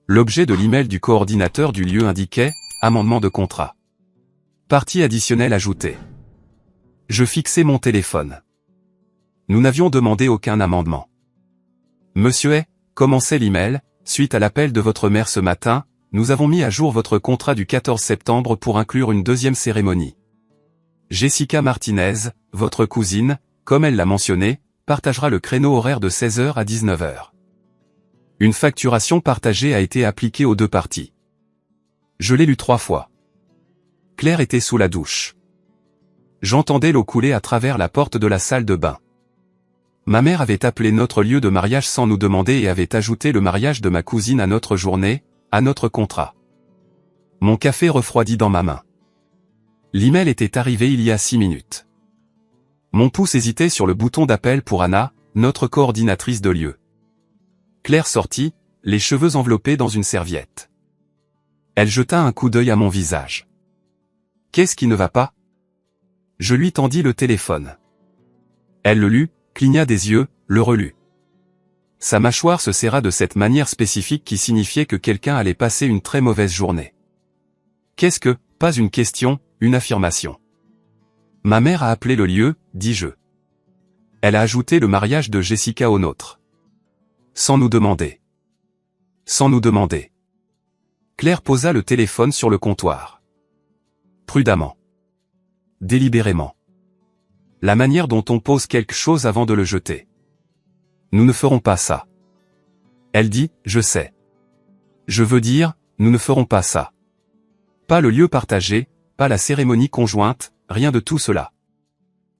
L'objet de l'email du coordinateur du lieu indiquait « Amendement de contrat ». Partie additionnelle ajoutée. Je fixais mon téléphone. Nous n'avions demandé aucun amendement. Monsieur est, commençait l'email, suite à l'appel de votre mère ce matin, nous avons mis à jour votre contrat du 14 septembre pour inclure une deuxième cérémonie. Jessica Martinez, votre cousine, comme elle l'a mentionné, partagera le créneau horaire de 16h à 19h. Une facturation partagée a été appliquée aux deux parties. Je l'ai lu 3 fois. Claire était sous la douche. J'entendais l'eau couler à travers la porte de la salle de bain. Ma mère avait appelé notre lieu de mariage sans nous demander et avait ajouté le mariage de ma cousine à notre journée, à notre contrat. Mon café refroidit dans ma main. L'email était arrivé il y a 6 minutes. Mon pouce hésitait sur le bouton d'appel pour Anna, notre coordinatrice de lieu. Claire sortit, les cheveux enveloppés dans une serviette. Elle jeta un coup d'œil à mon visage. Qu'est-ce qui ne va pas? Je lui tendis le téléphone. Elle le lut, cligna des yeux, le relut. Sa mâchoire se serra de cette manière spécifique qui signifiait que quelqu'un allait passer une très mauvaise journée. Qu'est-ce que, pas une question, une affirmation. Ma mère a appelé le lieu, dis-je. Elle a ajouté le mariage de Jessica au nôtre. Sans nous demander. Sans nous demander. Claire posa le téléphone sur le comptoir. Prudemment. Délibérément. La manière dont on pose quelque chose avant de le jeter. Nous ne ferons pas ça. Elle dit, je sais. Je veux dire, nous ne ferons pas ça. Pas le lieu partagé, pas la cérémonie conjointe, rien de tout cela.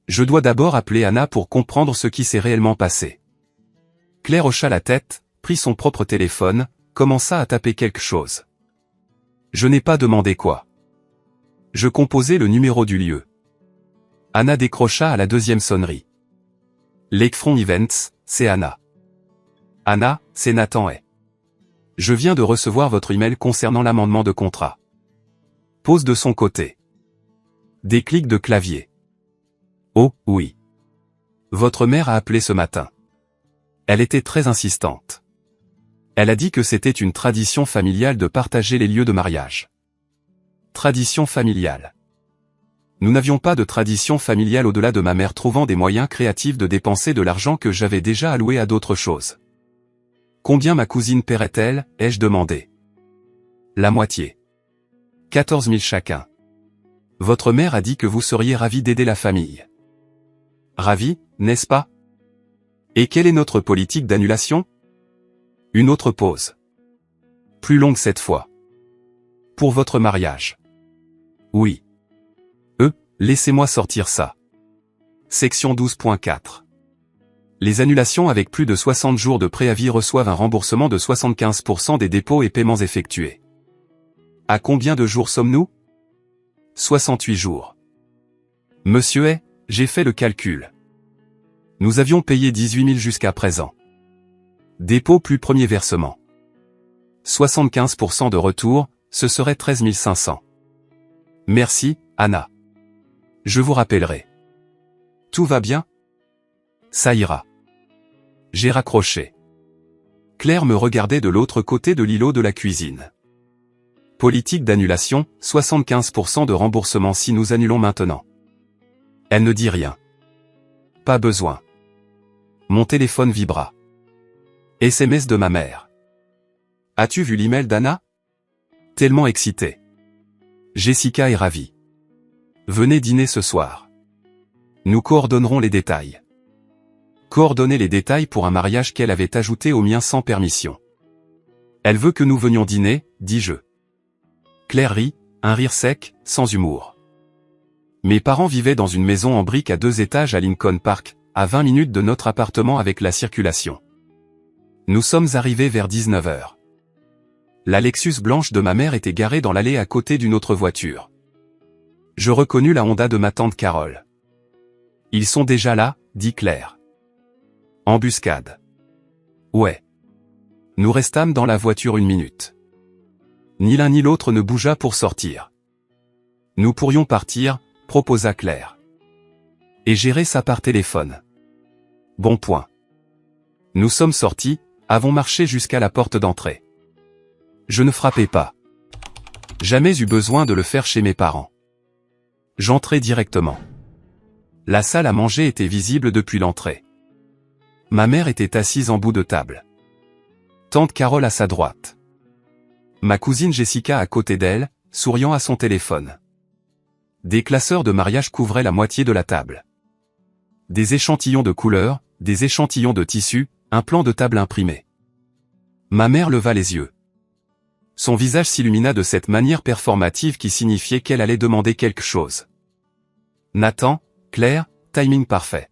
Je dois d'abord appeler Anna pour comprendre ce qui s'est réellement passé. Claire hocha la tête, prit son propre téléphone, commença à taper quelque chose. Je n'ai pas demandé quoi. Je composais le numéro du lieu. Anna décrocha à la deuxième sonnerie. Lakefront Events, c'est Anna. Anna, c'est Nathan Hay. Je viens de recevoir votre email concernant l'amendement de contrat. Pose de son côté. Des clics de clavier. Oh, oui. Votre mère a appelé ce matin. Elle était très insistante. Elle a dit que c'était une tradition familiale de partager les lieux de mariage. Tradition familiale. Nous n'avions pas de tradition familiale au-delà de ma mère trouvant des moyens créatifs de dépenser de l'argent que j'avais déjà alloué à d'autres choses. Combien ma cousine paierait-elle, ai-je demandé. La moitié. 14 000 chacun. Votre mère a dit que vous seriez ravis d'aider la famille. Ravis, n'est-ce pas? Et quelle est notre politique d'annulation? Une autre pause. Plus longue cette fois. Pour votre mariage. Oui. Laissez-moi sortir ça. Section 12.4. Les annulations avec plus de 60 jours de préavis reçoivent un remboursement de 75% des dépôts et paiements effectués. À combien de jours sommes-nous? 68 jours. Monsieur Hay, j'ai fait le calcul. Nous avions payé 18 000 jusqu'à présent. Dépôt plus premier versement. 75% de retour, ce serait 13 500. Merci, Anna. Je vous rappellerai. Tout va bien? Ça ira. J'ai raccroché. Claire me regardait de l'autre côté de l'îlot de la cuisine. Politique d'annulation, 75% de remboursement si nous annulons maintenant. Elle ne dit rien. Pas besoin. Mon téléphone vibra. SMS de ma mère. As-tu vu l'email d'Anna? Tellement excitée. Jessica est ravie. Venez dîner ce soir. Nous coordonnerons les détails. Coordonner les détails pour un mariage qu'elle avait ajouté au mien sans permission. Elle veut que nous venions dîner, dis-je. Claire rit, un rire sec, sans humour. Mes parents vivaient dans une maison en briques à 2 étages à Lincoln Park, à 20 minutes de notre appartement avec la circulation. Nous sommes arrivés vers 19h. La Lexus blanche de ma mère était garée dans l'allée à côté d'une autre voiture. Je reconnus la Honda de ma tante Carole. Ils sont déjà là, dit Claire. Embuscade. Ouais. Nous restâmes dans la voiture 1 minute. Ni l'un ni l'autre ne bougea pour sortir. Nous pourrions partir, proposa Claire. Et gérer ça par téléphone. Bon point. Nous sommes sortis, avons marché jusqu'à la porte d'entrée. Je ne frappais pas. Jamais eu besoin de le faire chez mes parents. J'entrais directement. La salle à manger était visible depuis l'entrée. Ma mère était assise en bout de table. Tante Carole à sa droite. Ma cousine Jessica à côté d'elle, souriant à son téléphone. Des classeurs de mariage couvraient la moitié de la table. Des échantillons de couleurs, des échantillons de tissus, un plan de table imprimé. Ma mère leva les yeux. Son visage s'illumina de cette manière performative qui signifiait qu'elle allait demander quelque chose. Nathan, Claire, timing parfait.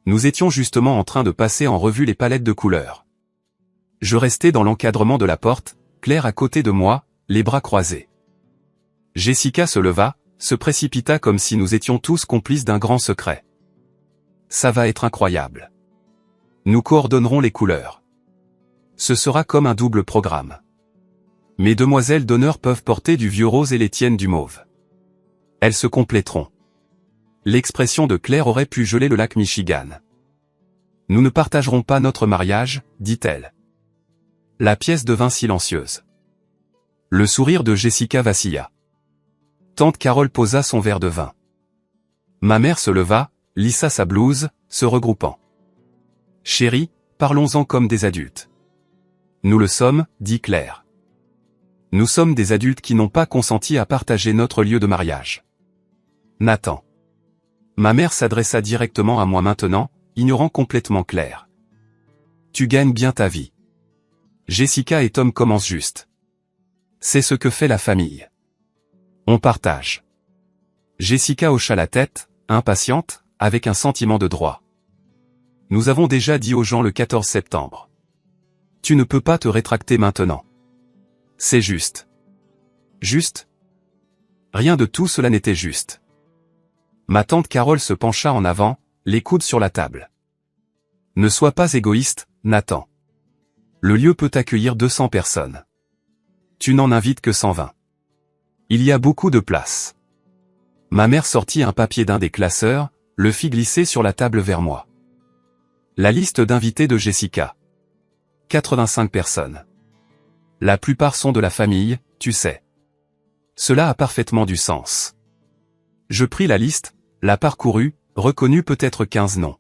Nous étions justement en train de passer en revue les palettes de couleurs. Je restais dans l'encadrement de la porte, Claire à côté de moi, les bras croisés. Jessica se leva, se précipita comme si nous étions tous complices d'un grand secret. Ça va être incroyable. Nous coordonnerons les couleurs. Ce sera comme un double programme. Mes demoiselles d'honneur peuvent porter du vieux rose et les tiennes du mauve. Elles se compléteront. L'expression de Claire aurait pu geler le lac Michigan. Nous ne partagerons pas notre mariage, dit-elle. La pièce devint silencieuse. Le sourire de Jessica vacilla. Tante Carole posa son verre de vin. Ma mère se leva, lissa sa blouse, se regroupant. Chérie, parlons-en comme des adultes. Nous le sommes, dit Claire. Nous sommes des adultes qui n'ont pas consenti à partager notre lieu de mariage. Nathan. Ma mère s'adressa directement à moi maintenant, ignorant complètement Claire. Tu gagnes bien ta vie. Jessica et Tom commencent juste. C'est ce que fait la famille. On partage. Jessica hocha la tête, impatiente, avec un sentiment de droit. Nous avons déjà dit aux gens le 14 septembre. Tu ne peux pas te rétracter maintenant. C'est juste. Juste? Rien de tout cela n'était juste. Ma tante Carole se pencha en avant, les coudes sur la table. Ne sois pas égoïste, Nathan. Le lieu peut accueillir 200 personnes. Tu n'en invites que 120. Il y a beaucoup de place. Ma mère sortit un papier d'un des classeurs, le fit glisser sur la table vers moi. La liste d'invités de Jessica. 85 personnes. La plupart sont de la famille, tu sais. Cela a parfaitement du sens. Je pris la liste, la parcourus, reconnus peut-être 15 noms.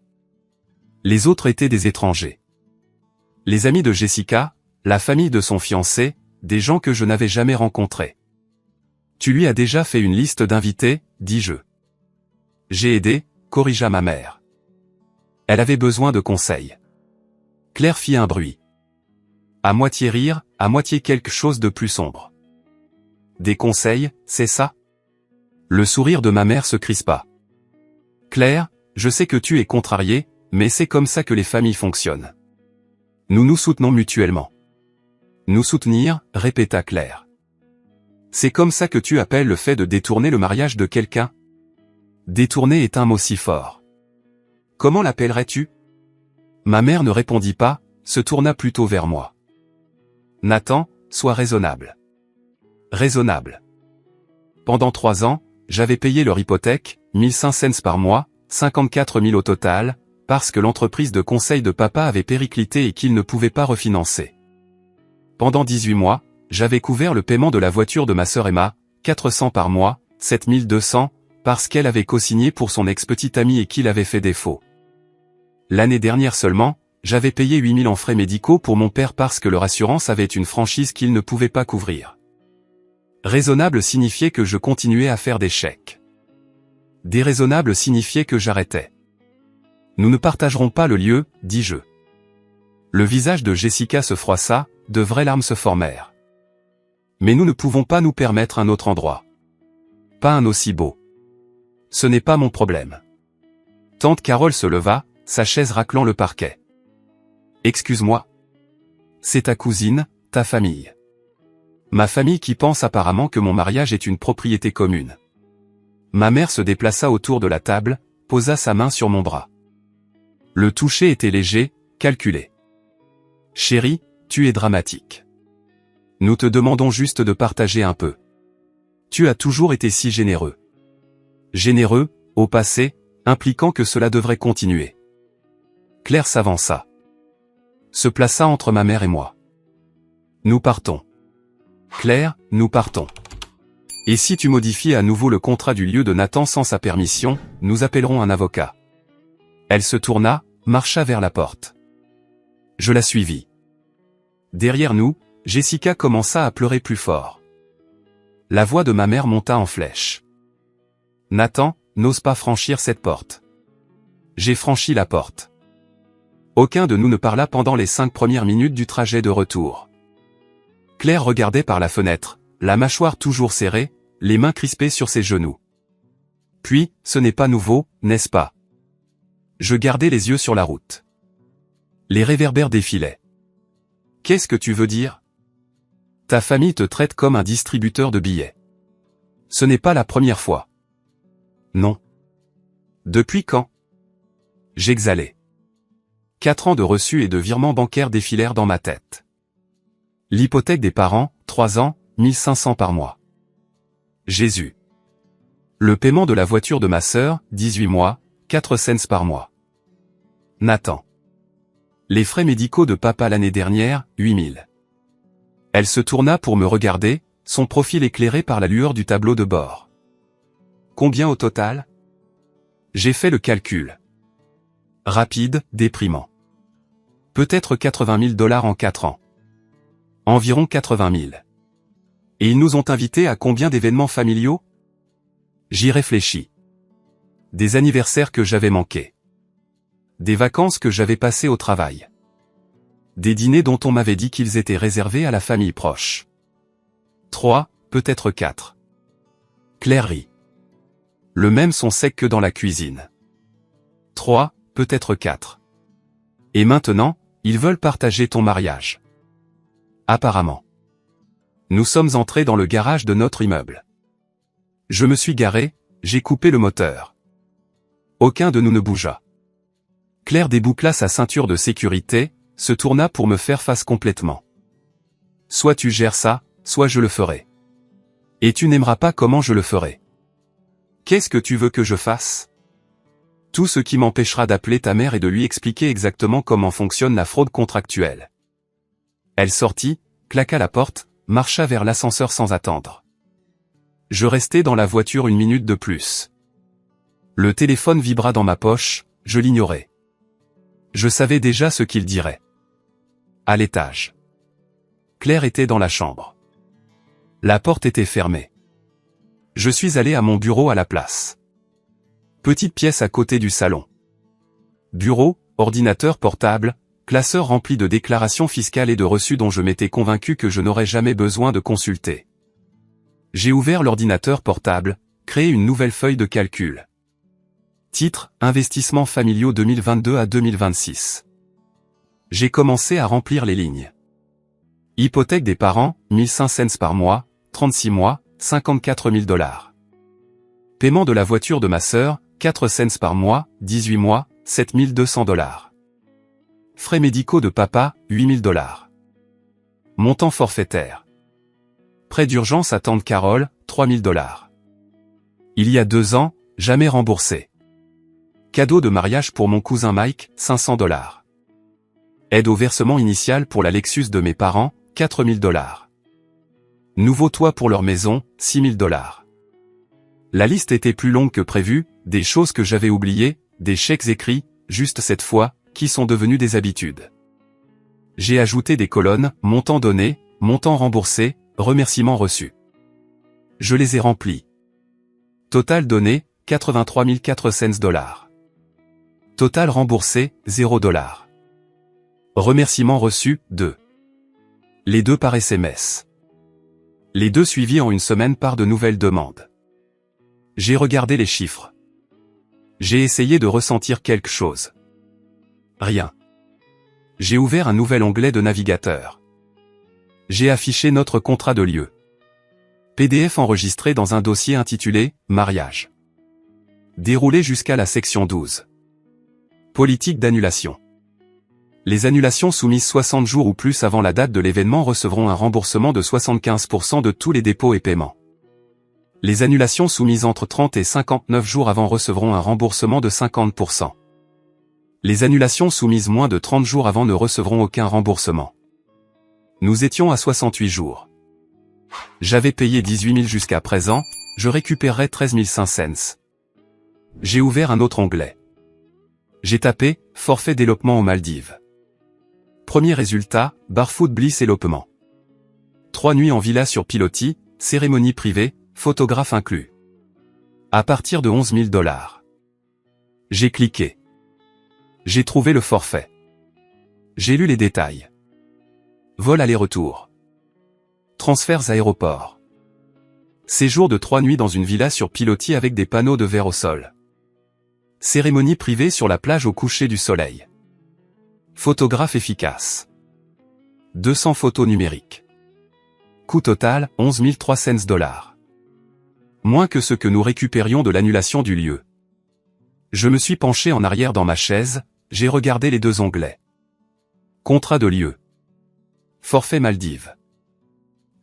Les autres étaient des étrangers. Les amis de Jessica, la famille de son fiancé, des gens que je n'avais jamais rencontrés. Tu lui as déjà fait une liste d'invités, dis-je. J'ai aidé, corrigea ma mère. Elle avait besoin de conseils. Claire fit un bruit. À moitié rire, à moitié quelque chose de plus sombre. Des conseils, c'est ça? Le sourire de ma mère se crispa. Claire, je sais que tu es contrariée, mais c'est comme ça que les familles fonctionnent. Nous nous soutenons mutuellement. Nous soutenir, répéta Claire. C'est comme ça que tu appelles le fait de détourner le mariage de quelqu'un? Détourner est un mot si fort. Comment l'appellerais-tu? Ma mère ne répondit pas, se tourna plutôt vers moi. Nathan, sois raisonnable. Raisonnable. Pendant 3 ans, j'avais payé leur hypothèque, 1500 cents par mois, 54 000 au total, parce que l'entreprise de conseil de papa avait périclité et qu'il ne pouvait pas refinancer. Pendant 18 mois, j'avais couvert le paiement de la voiture de ma sœur Emma, 400 par mois, 7200, parce qu'elle avait co-signé pour son ex-petite amie et qu'il avait fait défaut. L'année dernière seulement, j'avais payé 8000 en frais médicaux pour mon père parce que leur assurance avait une franchise qu'il ne pouvait pas couvrir. Raisonnable signifiait que je continuais à faire des chèques. Déraisonnable signifiait que j'arrêtais. Nous ne partagerons pas le lieu, dis-je. Le visage de Jessica se froissa, de vraies larmes se formèrent. Mais nous ne pouvons pas nous permettre un autre endroit. Pas un aussi beau. Ce n'est pas mon problème. Tante Carole se leva, sa chaise raclant le parquet. Excuse-moi. C'est ta cousine, ta famille. Ma famille qui pense apparemment que mon mariage est une propriété commune. Ma mère se déplaça autour de la table, posa sa main sur mon bras. Le toucher était léger, calculé. Chérie, tu es dramatique. Nous te demandons juste de partager un peu. Tu as toujours été si généreux. Généreux, au passé, impliquant que cela devrait continuer. Claire s'avança. Se plaça entre ma mère et moi. Nous partons. Claire, nous partons. Et si tu modifies à nouveau le contrat du lieu de Nathan sans sa permission, nous appellerons un avocat. Elle se tourna, marcha vers la porte. Je la suivis. Derrière nous, Jessica commença à pleurer plus fort. La voix de ma mère monta en flèche. Nathan, n'ose pas franchir cette porte. J'ai franchi la porte. Aucun de nous ne parla pendant les 5 premières minutes du trajet de retour. Claire regardait par la fenêtre, la mâchoire toujours serrée, les mains crispées sur ses genoux. Puis, ce n'est pas nouveau, n'est-ce pas? Je gardais les yeux sur la route. Les réverbères défilaient. Qu'est-ce que tu veux dire? Ta famille te traite comme un distributeur de billets. Ce n'est pas la première fois. Non. Depuis quand? J'exhalais. 4 ans de reçus et de virements bancaires défilèrent dans ma tête. L'hypothèque des parents, 3 ans, 1500 par mois. Jésus. Le paiement de la voiture de ma sœur, 18 mois, 4 cents par mois. Nathan. Les frais médicaux de papa l'année dernière, 8000. Elle se tourna pour me regarder, son profil éclairé par la lueur du tableau de bord. Combien au total? J'ai fait le calcul. Rapide, déprimant. Peut-être 80 000 $ en 4 ans. Environ 80 000. Et ils nous ont invités à combien d'événements familiaux? J'y réfléchis. Des anniversaires que j'avais manqués. Des vacances que j'avais passées au travail. Des dîners dont on m'avait dit qu'ils étaient réservés à la famille proche. 3, peut-être 4. Claire rit. Le même son sec que dans la cuisine. 3, peut-être 4. Et maintenant, ils veulent partager ton mariage. Apparemment. Nous sommes entrés dans le garage de notre immeuble. Je me suis garé, j'ai coupé le moteur. Aucun de nous ne bougea. Claire déboucla sa ceinture de sécurité, se tourna pour me faire face complètement. Soit tu gères ça, soit je le ferai. Et tu n'aimeras pas comment je le ferai. Qu'est-ce que tu veux que je fasse? Tout ce qui m'empêchera d'appeler ta mère et de lui expliquer exactement comment fonctionne la fraude contractuelle. Elle sortit, claqua la porte, marcha vers l'ascenseur sans attendre. Je restai dans la voiture 1 minute de plus. Le téléphone vibra dans ma poche, je l'ignorais. Je savais déjà ce qu'il dirait. À l'étage. Claire était dans la chambre. La porte était fermée. Je suis allé à mon bureau à la place. Petite pièce à côté du salon. Bureau, ordinateur portable, classeur rempli de déclarations fiscales et de reçus dont je m'étais convaincu que je n'aurais jamais besoin de consulter. J'ai ouvert l'ordinateur portable, créé une nouvelle feuille de calcul. Titre, Investissements familiaux 2022 à 2026. J'ai commencé à remplir les lignes. Hypothèque des parents, 1500 par mois, 36 mois, 54 000 $. Paiement de la voiture de ma sœur, 4 cents par mois, 18 mois, 7 200 $. Frais médicaux de papa, 8 000 $. Montant forfaitaire. Prêt d'urgence à tante Carole, 3 000 $. Il y a 2 ans, jamais remboursé. Cadeau de mariage pour mon cousin Mike, 500 $. Aide au versement initial pour la Lexus de mes parents, 4 000 $. Nouveau toit pour leur maison, 6 000 $. La liste était plus longue que prévu, des choses que j'avais oubliées, des chèques écrits, juste cette fois, qui sont devenus des habitudes. J'ai ajouté des colonnes, montant donné, montant remboursé, remerciements reçus. Je les ai remplis. Total donné, 83 400 $. Total remboursé, 0 $. Remerciements reçus, 2. Les 2 par SMS. Les 2 suivis en 1 semaine par de nouvelles demandes. J'ai regardé les chiffres. J'ai essayé de ressentir quelque chose. Rien. J'ai ouvert un nouvel onglet de navigateur. J'ai affiché notre contrat de lieu. PDF enregistré dans un dossier intitulé « Mariage ». Déroulé jusqu'à la section 12. Politique d'annulation. Les annulations soumises 60 jours ou plus avant la date de l'événement recevront un remboursement de 75% de tous les dépôts et paiements. Les annulations soumises entre 30 et 59 jours avant recevront un remboursement de 50%. Les annulations soumises moins de 30 jours avant ne recevront aucun remboursement. Nous étions à 68 jours. J'avais payé 18 000 jusqu'à présent, je récupérerai 13 500. J'ai ouvert un autre onglet. J'ai tapé « Forfait d'élopement aux Maldives ». Premier résultat, Barfoot Bliss élopement. 3 nuits en villa sur pilotis, cérémonie privée, photographe inclus. À partir de 11 000 $. J'ai cliqué. J'ai trouvé le forfait. J'ai lu les détails. Vol aller-retour. Transferts aéroport. Séjour de 3 nuits dans une villa sur pilotis avec des panneaux de verre au sol. Cérémonie privée sur la plage au coucher du soleil. Photographe efficace. 200 photos numériques. Coût total, 11 300 $. Moins que ce que nous récupérions de l'annulation du lieu. Je me suis penché en arrière dans ma chaise, j'ai regardé les 2 onglets. Contrat de lieu. Forfait Maldives.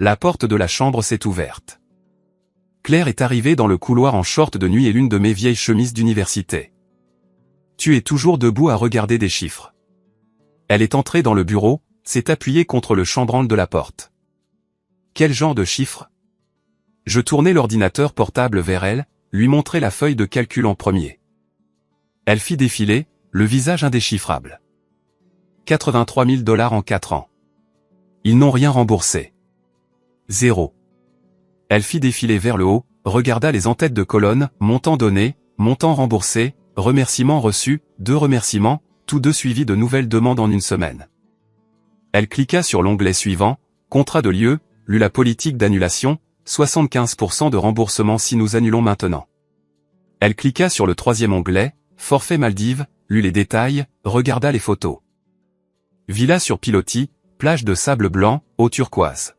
La porte de la chambre s'est ouverte. Claire est arrivée dans le couloir en short de nuit et l'une de mes vieilles chemises d'université. Tu es toujours debout à regarder des chiffres. Elle est entrée dans le bureau, s'est appuyée contre le chambranle de la porte. Quel genre de chiffres? Je tournai l'ordinateur portable vers elle, lui montrai la feuille de calcul en premier. Elle fit défiler, le visage indéchiffrable. 83 000 $ en 4 ans. Ils n'ont rien remboursé. 0. Elle fit défiler vers le haut, regarda les en-têtes de colonne, montant donné, montant remboursé, remerciements reçus, 2 remerciements, tous 2 suivis de nouvelles demandes en une semaine. Elle cliqua sur l'onglet suivant, contrat de lieu, lut la politique d'annulation, 75% de remboursement si nous annulons maintenant. Elle cliqua sur le 3e onglet, forfait Maldives, lut les détails, regarda les photos. Villa sur pilotis, plage de sable blanc, eau turquoise.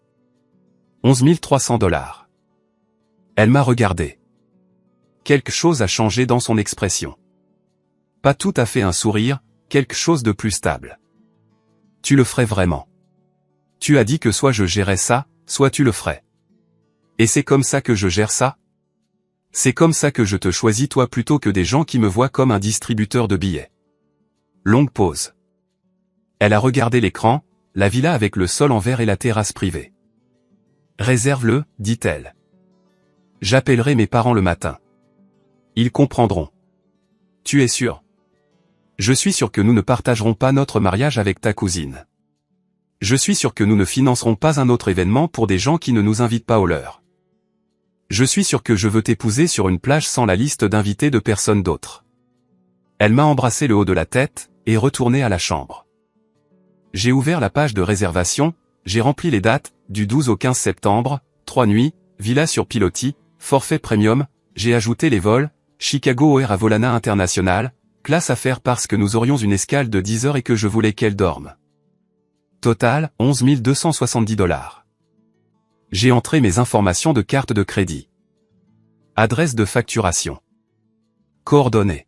11 300 $. Elle m'a regardé. Quelque chose a changé dans son expression. Pas tout à fait un sourire, quelque chose de plus stable. Tu le ferais vraiment. Tu as dit que soit je gérais ça, soit tu le ferais. Et c'est comme ça que je gère ça? C'est comme ça que je te choisis toi plutôt que des gens qui me voient comme un distributeur de billets. Longue pause. Elle a regardé l'écran, la villa avec le sol en verre et la terrasse privée. Réserve-le, dit-elle. J'appellerai mes parents le matin. Ils comprendront. Tu es sûr? Je suis sûr que nous ne partagerons pas notre mariage avec ta cousine. Je suis sûr que nous ne financerons pas un autre événement pour des gens qui ne nous invitent pas au leur. Je suis sûr que je veux t'épouser sur une plage sans la liste d'invités de personne d'autre. Elle m'a embrassé le haut de la tête, et retourné à la chambre. J'ai ouvert la page de réservation, j'ai rempli les dates, du 12 au 15 septembre, 3 nuits, villa sur pilotis, forfait premium, j'ai ajouté les vols, Chicago O'Hare à Volana International, classe à faire parce que nous aurions une escale de 10 heures et que je voulais qu'elle dorme. Total, 11 270 $. J'ai entré mes informations de carte de crédit. Adresse de facturation. Coordonnées.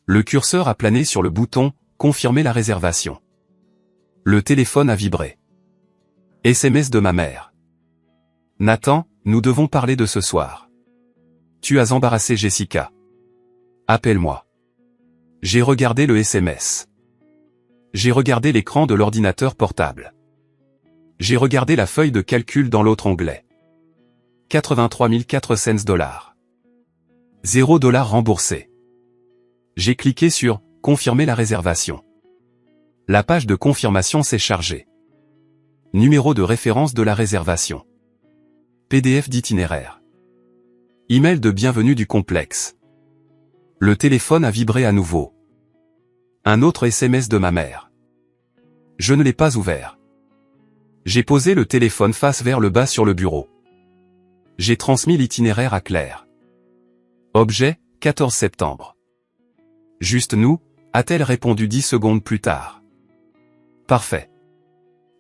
Le curseur a plané sur le bouton « Confirmer la réservation ». Le téléphone a vibré. SMS de ma mère. Nathan, nous devons parler de ce soir. Tu as embarrassé Jessica. Appelle-moi. J'ai regardé le SMS. J'ai regardé l'écran de l'ordinateur portable. J'ai regardé la feuille de calcul dans l'autre onglet. 83 400 $. 0 $ remboursé. J'ai cliqué sur « Confirmer la réservation ». La page de confirmation s'est chargée. Numéro de référence de la réservation. PDF d'itinéraire. Email de bienvenue du complexe. Le téléphone a vibré à nouveau. Un autre SMS de ma mère. Je ne l'ai pas ouvert. J'ai posé le téléphone face vers le bas sur le bureau. J'ai transmis l'itinéraire à Claire. Objet, 14 septembre. Juste nous, a-t-elle répondu 10 secondes plus tard. Parfait.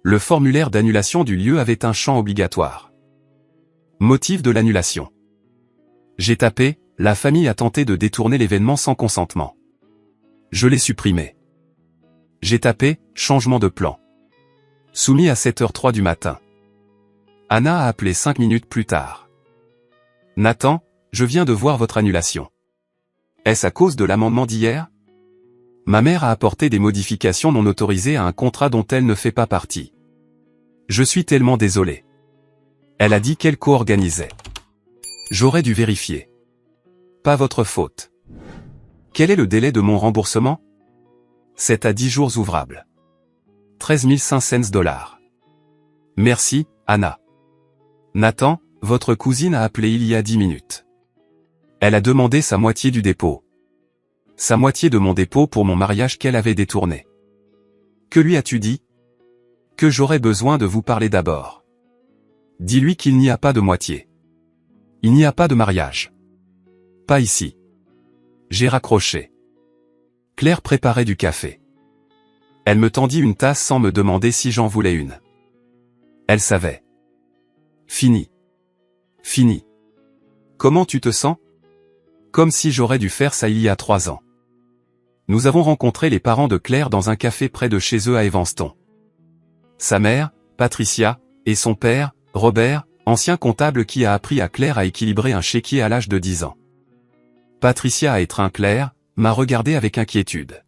Le formulaire d'annulation du lieu avait un champ obligatoire. Motif de l'annulation. J'ai tapé, la famille a tenté de détourner l'événement sans consentement. Je l'ai supprimé. J'ai tapé, changement de plan. Soumis à 7h03 du matin. Anna a appelé 5 minutes plus tard. Nathan, je viens de voir votre annulation. Est-ce à cause de l'amendement d'hier? Ma mère a apporté des modifications non autorisées à un contrat dont elle ne fait pas partie. Je suis tellement désolé. Elle a dit qu'elle co-organisait. J'aurais dû vérifier. Pas votre faute. Quel est le délai de mon remboursement? 7 à 10 jours ouvrables. 13 500 $. Merci, Anna. Nathan, votre cousine a appelé il y a 10 minutes. Elle a demandé sa moitié du dépôt. Sa moitié de mon dépôt pour mon mariage qu'elle avait détourné. Que lui as-tu dit? Que j'aurais besoin de vous parler d'abord. Dis-lui qu'il n'y a pas de moitié. Il n'y a pas de mariage. Pas ici. J'ai raccroché. Claire préparait du café. Elle me tendit une tasse sans me demander si j'en voulais une. Elle savait. Fini. Fini. Comment tu te sens? Comme si j'aurais dû faire ça il y a 3 ans. Nous avons rencontré les parents de Claire dans un café près de chez eux à Evanston. Sa mère, Patricia, et son père, Robert, ancien comptable qui a appris à Claire à équilibrer un chéquier à l'âge de 10 ans. Patricia a étreint Claire, m'a regardé avec inquiétude.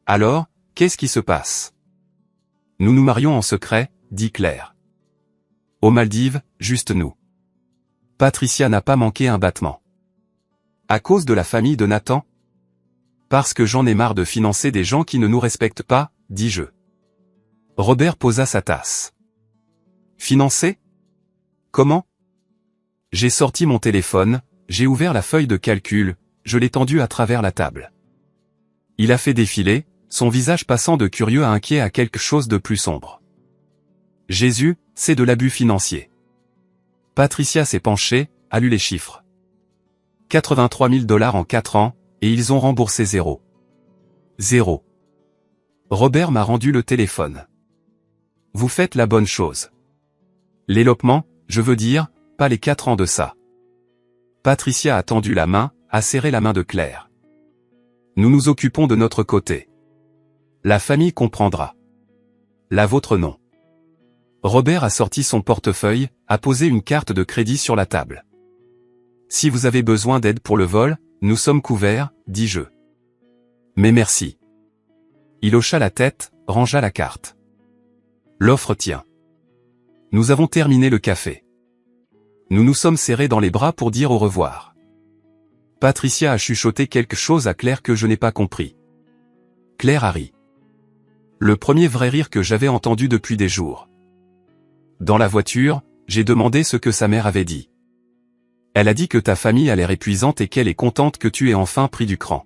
Alors, qu'est-ce qui se passe? Nous nous marions en secret, dit Claire. Aux Maldives, juste nous. Patricia n'a pas manqué un battement. À cause de la famille de Nathan? Parce que j'en ai marre de financer des gens qui ne nous respectent pas, dis-je. Robert posa sa tasse. Financer? Comment? J'ai sorti mon téléphone, j'ai ouvert la feuille de calcul, je l'ai tendue à travers la table. Il a fait défiler, son visage passant de curieux à inquiet à quelque chose de plus sombre. Jésus, c'est de l'abus financier. Patricia s'est penchée, a lu les chiffres. 83 000 $ en 4 ans, et ils ont remboursé 0. 0. Robert m'a rendu le téléphone. Vous faites la bonne chose. L'élopement, je veux dire, pas les 4 ans de ça. Patricia a tendu la main, a serré la main de Claire. Nous nous occupons de notre côté. La famille comprendra. La vôtre non. Robert a sorti son portefeuille, a posé une carte de crédit sur la table. Si vous avez besoin d'aide pour le vol, nous sommes couverts, dis-je. Mais merci. Il hocha la tête, rangea la carte. L'offre tient. Nous avons terminé le café. Nous nous sommes serrés dans les bras pour dire au revoir. Patricia a chuchoté quelque chose à Claire que je n'ai pas compris. Claire a ri. Le premier vrai rire que j'avais entendu depuis des jours. Dans la voiture, j'ai demandé ce que sa mère avait dit. Elle a dit que ta famille a l'air épuisante et qu'elle est contente que tu aies enfin pris du cran.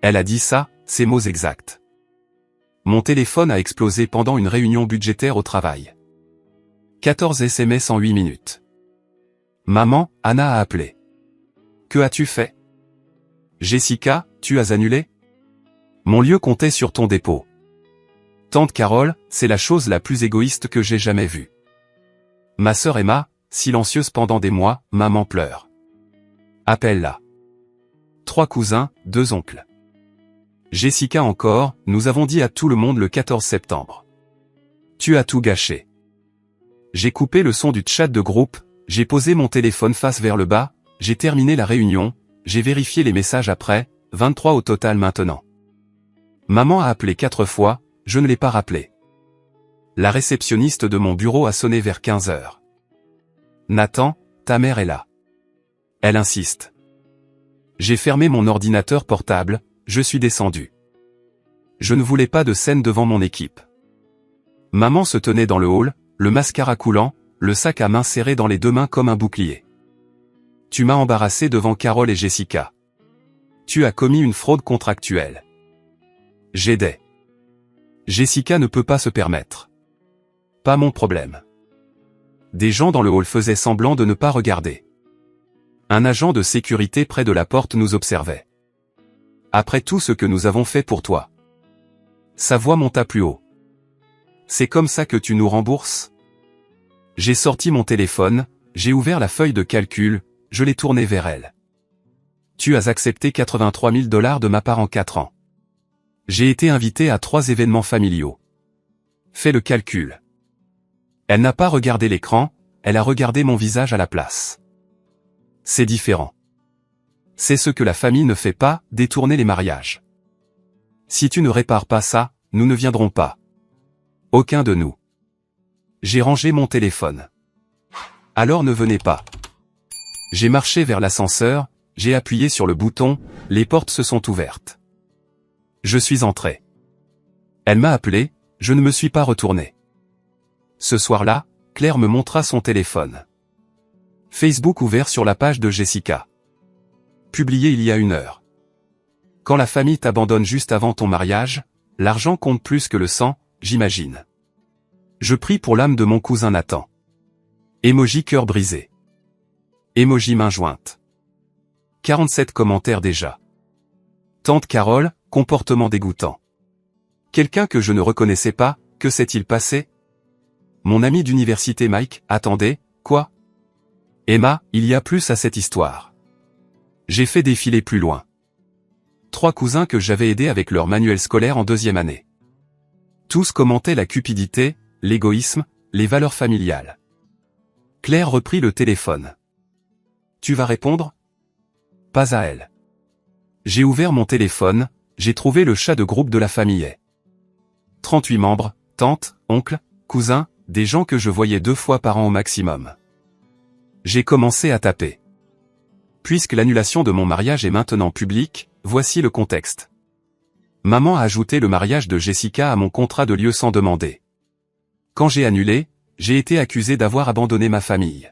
Elle a dit ça, ces mots exacts. Mon téléphone a explosé pendant une réunion budgétaire au travail. 14 SMS en 8 minutes. Maman, Anna a appelé. Que as-tu fait? Jessica, tu as annulé? Mon lieu comptait sur ton dépôt. Tante Carole, c'est la chose la plus égoïste que j'ai jamais vue. Ma sœur Emma, silencieuse pendant des mois, maman pleure. Appelle-la. 3 cousins, 2 oncles. Jessica encore, nous avons dit à tout le monde le 14 septembre. Tu as tout gâché. J'ai coupé le son du chat de groupe, j'ai posé mon téléphone face vers le bas, j'ai terminé la réunion, j'ai vérifié les messages après, 23 au total maintenant. Maman a appelé 4 fois, je ne l'ai pas rappelé. La réceptionniste de mon bureau a sonné vers 15 heures. Nathan, ta mère est là. Elle insiste. J'ai fermé mon ordinateur portable, je suis descendu. Je ne voulais pas de scène devant mon équipe. Maman se tenait dans le hall, le mascara coulant, le sac à main serré dans les 2 mains comme un bouclier. Tu m'as embarrassé devant Carole et Jessica. Tu as commis une fraude contractuelle. J'aidais. Jessica ne peut pas se permettre. Pas mon problème. Des gens dans le hall faisaient semblant de ne pas regarder. Un agent de sécurité près de la porte nous observait. Après tout ce que nous avons fait pour toi. Sa voix monta plus haut. C'est comme ça que tu nous rembourses? J'ai sorti mon téléphone, j'ai ouvert la feuille de calcul, je l'ai tournée vers elle. Tu as accepté 83 000 $ de ma part en 4 ans. J'ai été invité à 3 événements familiaux. Fais le calcul. Elle n'a pas regardé l'écran, elle a regardé mon visage à la place. C'est différent. C'est ce que la famille ne fait pas, détourner les mariages. Si tu ne répares pas ça, nous ne viendrons pas. Aucun de nous. J'ai rangé mon téléphone. Alors ne venez pas. J'ai marché vers l'ascenseur, j'ai appuyé sur le bouton, les portes se sont ouvertes. Je suis entré. Elle m'a appelé, je ne me suis pas retourné. Ce soir-là, Claire me montra son téléphone. Facebook ouvert sur la page de Jessica. Publié il y a 1 heure. Quand la famille t'abandonne juste avant ton mariage, l'argent compte plus que le sang, j'imagine. Je prie pour l'âme de mon cousin Nathan. Emoji cœur brisé. Emoji main jointe. 47 commentaires déjà. Tante Carole, comportement dégoûtant. Quelqu'un que je ne reconnaissais pas, que s'est-il passé? Mon ami d'université Mike, attendez, quoi? Emma, il y a plus à cette histoire. J'ai fait défiler plus loin. 3 cousins que j'avais aidés avec leur manuel scolaire en 2e année. Tous commentaient la cupidité, l'égoïsme, les valeurs familiales. Claire reprit le téléphone. Tu vas répondre? Pas à elle. J'ai ouvert mon téléphone, j'ai trouvé le chat de groupe de la famille. 38 membres, tantes, oncles, cousins, des gens que je voyais 2 fois par an au maximum. J'ai commencé à taper. Puisque l'annulation de mon mariage est maintenant publique, voici le contexte. Maman a ajouté le mariage de Jessica à mon contrat de lieu sans demander. Quand j'ai annulé, j'ai été accusé d'avoir abandonné ma famille.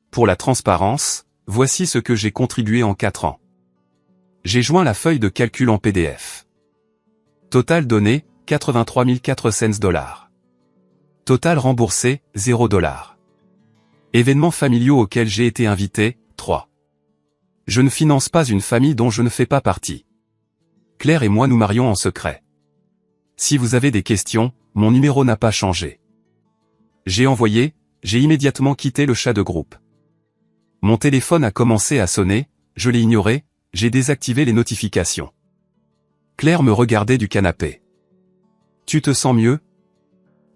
Pour la transparence, voici ce que j'ai contribué en 4 ans. J'ai joint la feuille de calcul en PDF. Total donné, 83 400 $. Total remboursé, 0 $. Événements familiaux auxquels j'ai été invité, 3. Je ne finance pas une famille dont je ne fais pas partie. Claire et moi nous marions en secret. Si vous avez des questions, mon numéro n'a pas changé. J'ai immédiatement quitté le chat de groupe. Mon téléphone a commencé à sonner, je l'ai ignoré, j'ai désactivé les notifications. Claire me regardait du canapé. Tu te sens mieux?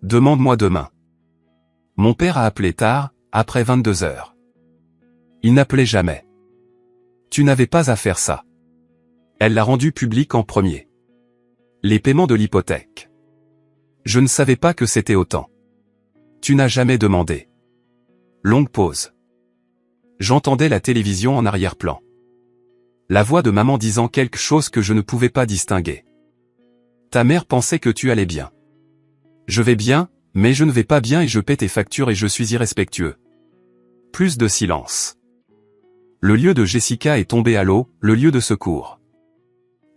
Demande-moi demain. Mon père a appelé tard, après 22 heures. Il n'appelait jamais. Tu n'avais pas à faire ça. Elle l'a rendu public en premier. Les paiements de l'hypothèque. Je ne savais pas que c'était autant. Tu n'as jamais demandé. Longue pause. J'entendais la télévision en arrière-plan. La voix de maman disant quelque chose que je ne pouvais pas distinguer. Ta mère pensait que tu allais bien. Je vais bien, mais je ne vais pas bien et je paie tes factures et je suis irrespectueux. Plus de silence. Le lieu de Jessica est tombé à l'eau, le lieu de secours.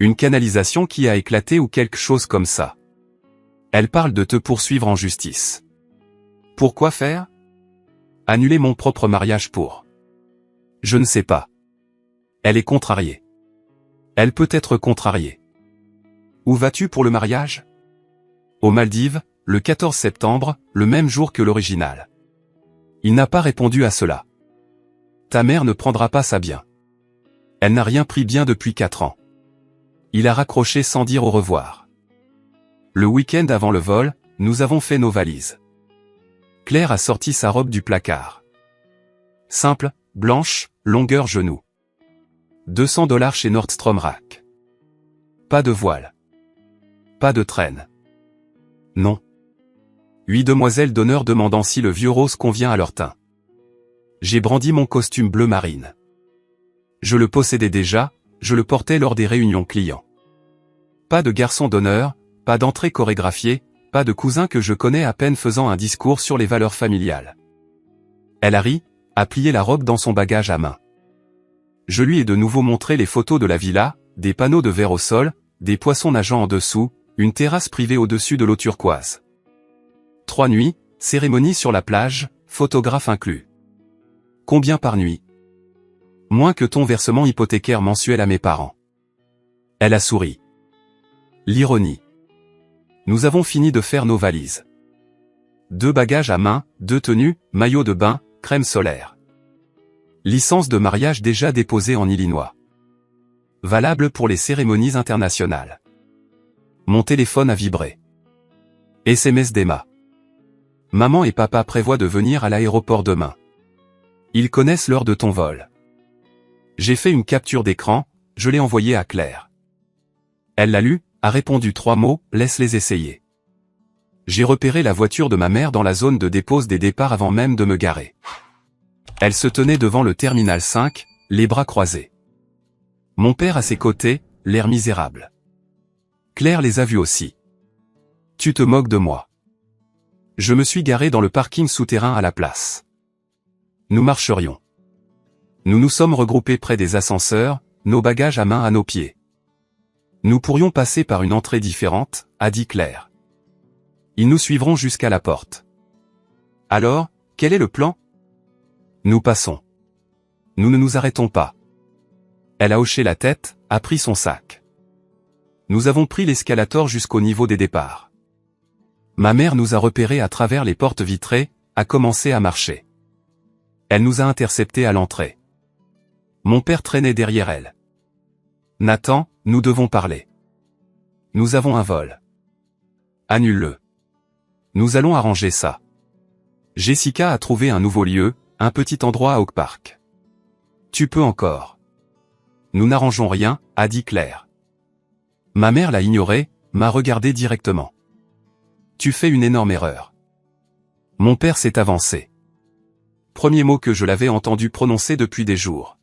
Une canalisation qui a éclaté ou quelque chose comme ça. Elle parle de te poursuivre en justice. Pourquoi faire? Annuler mon propre mariage pour. Je ne sais pas. Elle est contrariée. Elle peut être contrariée. Où vas-tu pour le mariage? Aux Maldives, le 14 septembre, le même jour que l'original. Il n'a pas répondu à cela. Ta mère ne prendra pas ça bien. Elle n'a rien pris bien depuis 4 ans. Il a raccroché sans dire au revoir. Le week-end avant le vol, nous avons fait nos valises. Claire a sorti sa robe du placard. Simple, blanche, longueur genou. 200 $ chez Nordstrom Rack. Pas de voile. Pas de traîne. Non. 8 demoiselles d'honneur demandant si le vieux rose convient à leur teint. J'ai brandi mon costume bleu marine. Je le possédais déjà, je le portais lors des réunions clients. Pas de garçon d'honneur, pas d'entrée chorégraphiée, pas de cousin que je connais à peine faisant un discours sur les valeurs familiales. Elle a ri, a plié la robe dans son bagage à main. Je lui ai de nouveau montré les photos de la villa, des panneaux de verre au sol, des poissons nageant en dessous, une terrasse privée au-dessus de l'eau turquoise. 3 nuits, cérémonie sur la plage, photographe inclus. Combien par nuit? Moins que ton versement hypothécaire mensuel à mes parents. Elle a souri. L'ironie. Nous avons fini de faire nos valises. 2 bagages à main, 2 tenues, maillot de bain, crème solaire. Licence de mariage déjà déposée en Illinois. Valable pour les cérémonies internationales. Mon téléphone a vibré. SMS d'Emma. Maman et papa prévoient de venir à l'aéroport demain. Ils connaissent l'heure de ton vol. J'ai fait une capture d'écran, je l'ai envoyée à Claire. Elle l'a lu, a répondu 3 mots, laisse-les essayer. J'ai repéré la voiture de ma mère dans la zone de dépose des départs avant même de me garer. Elle se tenait devant le terminal 5, les bras croisés. Mon père à ses côtés, l'air misérable. Claire les a vus aussi. Tu te moques de moi. Je me suis garé dans le parking souterrain à la place. Nous marcherions. Nous nous sommes regroupés près des ascenseurs, nos bagages à main à nos pieds. Nous pourrions passer par une entrée différente, a dit Claire. Ils nous suivront jusqu'à la porte. Alors, quel est le plan? Nous passons. Nous ne nous arrêtons pas. Elle a hoché la tête, a pris son sac. Nous avons pris l'escalator jusqu'au niveau des départs. Ma mère nous a repérés à travers les portes vitrées, a commencé à marcher. Elle nous a interceptés à l'entrée. Mon père traînait derrière elle. Nathan, nous devons parler. Nous avons un vol. Annule-le. Nous allons arranger ça. Jessica a trouvé un nouveau lieu, un petit endroit à Oak Park. Tu peux encore. Nous n'arrangeons rien, a dit Claire. Ma mère l'a ignoré, m'a regardé directement. Tu fais une énorme erreur. Mon père s'est avancé. Premier mot que je l'avais entendu prononcer depuis des jours.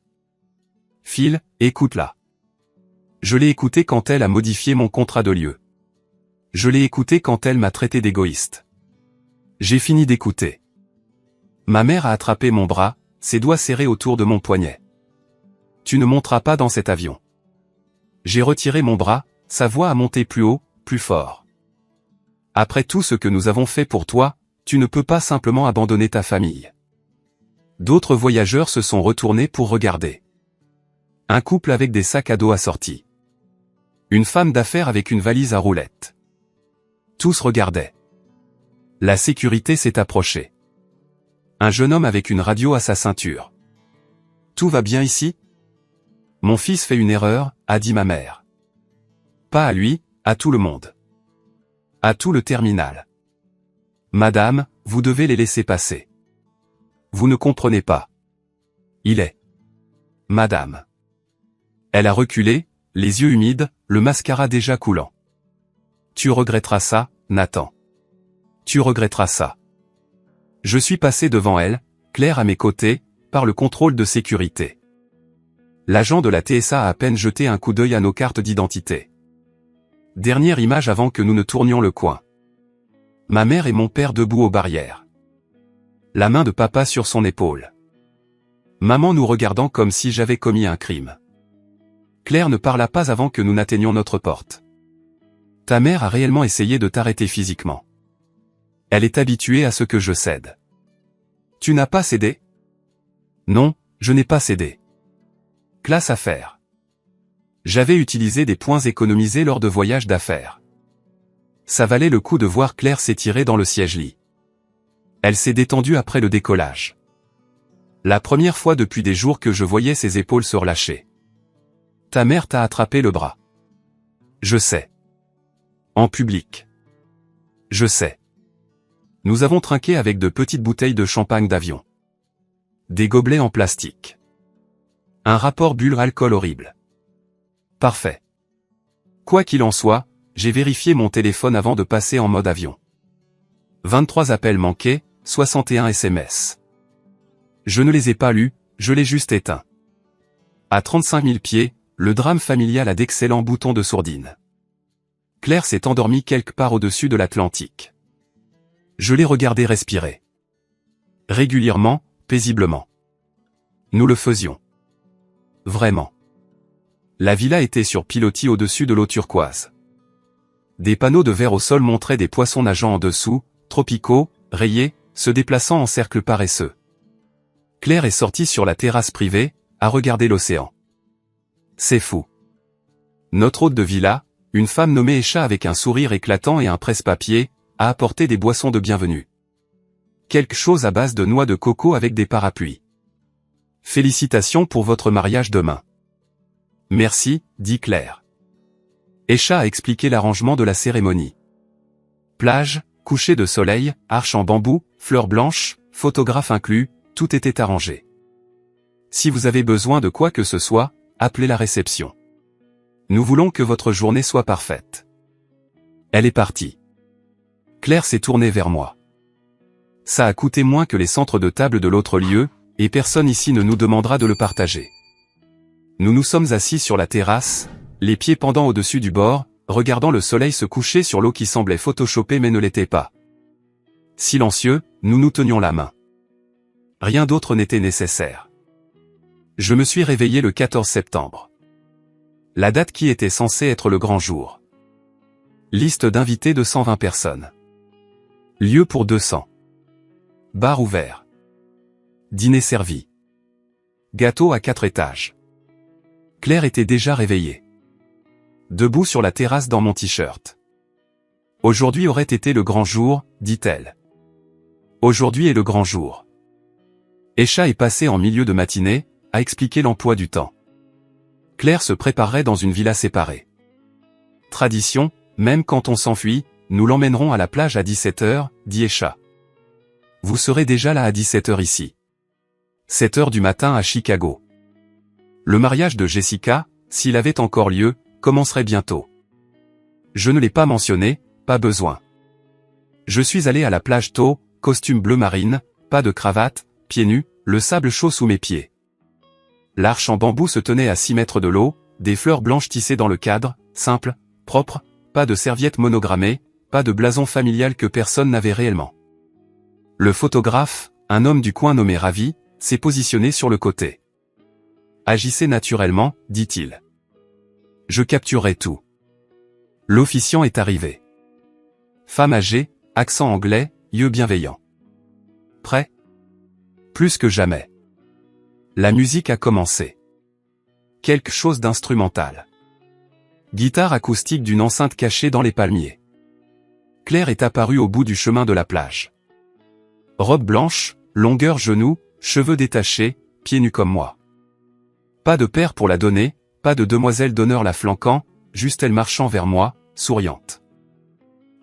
Phil, écoute-la. Je l'ai écouté quand elle a modifié mon contrat de lieu. Je l'ai écouté quand elle m'a traité d'égoïste. J'ai fini d'écouter. Ma mère a attrapé mon bras, ses doigts serrés autour de mon poignet. Tu ne monteras pas dans cet avion. J'ai retiré mon bras, sa voix a monté plus haut, plus fort. Après tout ce que nous avons fait pour toi, tu ne peux pas simplement abandonner ta famille. D'autres voyageurs se sont retournés pour regarder. Un couple avec des sacs à dos assortis. Une femme d'affaires avec une valise à roulettes. Tous regardaient. La sécurité s'est approchée. Un jeune homme avec une radio à sa ceinture. Tout va bien ici? Mon fils fait une erreur, a dit ma mère. Pas à lui, à tout le monde. À tout le terminal. Madame, vous devez les laisser passer. Vous ne comprenez pas. Il est. Madame. Elle a reculé, les yeux humides, le mascara déjà coulant. Tu regretteras ça, Nathan. Tu regretteras ça. Je suis passé devant elle, Claire à mes côtés, par le contrôle de sécurité. L'agent de la TSA a à peine jeté un coup d'œil à nos cartes d'identité. Dernière image avant que nous ne tournions le coin. Ma mère et mon père debout aux barrières. La main de papa sur son épaule. Maman nous regardant comme si j'avais commis un crime. Claire ne parla pas avant que nous n'atteignions notre porte. Ta mère a réellement essayé de t'arrêter physiquement. Elle est habituée à ce que je cède. Tu n'as pas cédé? Non, je n'ai pas cédé. Classe affaires. J'avais utilisé des points économisés lors de voyages d'affaires. Ça valait le coup de voir Claire s'étirer dans le siège-lit. Elle s'est détendue après le décollage. La première fois depuis des jours que je voyais ses épaules se relâcher. Ta mère t'a attrapé le bras. Je sais. En public. Je sais. Nous avons trinqué avec de petites bouteilles de champagne d'avion. Des gobelets en plastique. Un rapport bulle alcool horrible. Parfait. Quoi qu'il en soit, j'ai vérifié mon téléphone avant de passer en mode avion. 23 appels manqués, 61 SMS. Je ne les ai pas lus, je les juste éteints. À 35 000 pieds, le drame familial a d'excellents boutons de sourdine. Claire s'est endormie quelque part au-dessus de l'Atlantique. Je l'ai regardée respirer. Régulièrement, paisiblement. Nous le faisions. Vraiment. La villa était sur pilotis au-dessus de l'eau turquoise. Des panneaux de verre au sol montraient des poissons nageant en dessous, tropicaux, rayés, se déplaçant en cercles paresseux. Claire est sortie sur la terrasse privée, à regarder l'océan. C'est fou. Notre hôte de villa, une femme nommée Esha avec un sourire éclatant et un presse-papier, a apporté des boissons de bienvenue. Quelque chose à base de noix de coco avec des parapluies. Félicitations pour votre mariage demain. Merci, dit Claire. Esha a expliqué l'arrangement de la cérémonie. Plage, coucher de soleil, arche en bambou, fleurs blanches, photographe inclus, tout était arrangé. Si vous avez besoin de quoi que ce soit, appelez la réception. Nous voulons que votre journée soit parfaite. Elle est partie. Claire s'est tournée vers moi. Ça a coûté moins que les centres de table de l'autre lieu, Et personne ici ne nous demandera de le partager. Nous nous sommes assis sur la terrasse, les pieds pendant au-dessus du bord, regardant le soleil se coucher sur l'eau qui semblait photoshopée mais ne l'était pas. Silencieux, nous nous tenions la main. Rien d'autre n'était nécessaire. Je me suis réveillé le 14 septembre. La date qui était censée être le grand jour. Liste d'invités de 120 personnes. Lieu pour 200. Bar ouvert. Dîner servi. Gâteau à 4 étages. Claire était déjà réveillée. Debout sur la terrasse dans mon t-shirt. Aujourd'hui aurait été le grand jour, dit-elle. Aujourd'hui est le grand jour. Esha est passé en milieu de matinée, à expliquer l'emploi du temps. Claire se préparerait dans une villa séparée. Tradition, même quand on s'enfuit, nous l'emmènerons à la plage à 17h, dit Esha. Vous serez déjà là à 17h ici. 7h du matin à Chicago. Le mariage de Jessica, s'il avait encore lieu, commencerait bientôt. Je ne l'ai pas mentionné, pas besoin. Je suis allé à la plage tôt, costume bleu marine, pas de cravate, pieds nus, le sable chaud sous mes pieds. L'arche en bambou se tenait à 6 mètres de l'eau, des fleurs blanches tissées dans le cadre, simple, propre, pas de serviette monogrammée, pas de blason familial que personne n'avait réellement. Le photographe, un homme du coin nommé Ravi, s'est positionné sur le côté. Agissez naturellement, dit-il. Je capturerai tout. L'officiant est arrivé. Femme âgée, accent anglais, yeux bienveillants. Prêt? Plus que jamais. La musique a commencé. Quelque chose d'instrumental. Guitare acoustique d'une enceinte cachée dans les palmiers. Claire est apparue au bout du chemin de la plage. Robe blanche, longueur genou, cheveux détachés, pieds nus comme moi. Pas de père pour la donner, pas de demoiselle d'honneur la flanquant, juste elle marchant vers moi, souriante.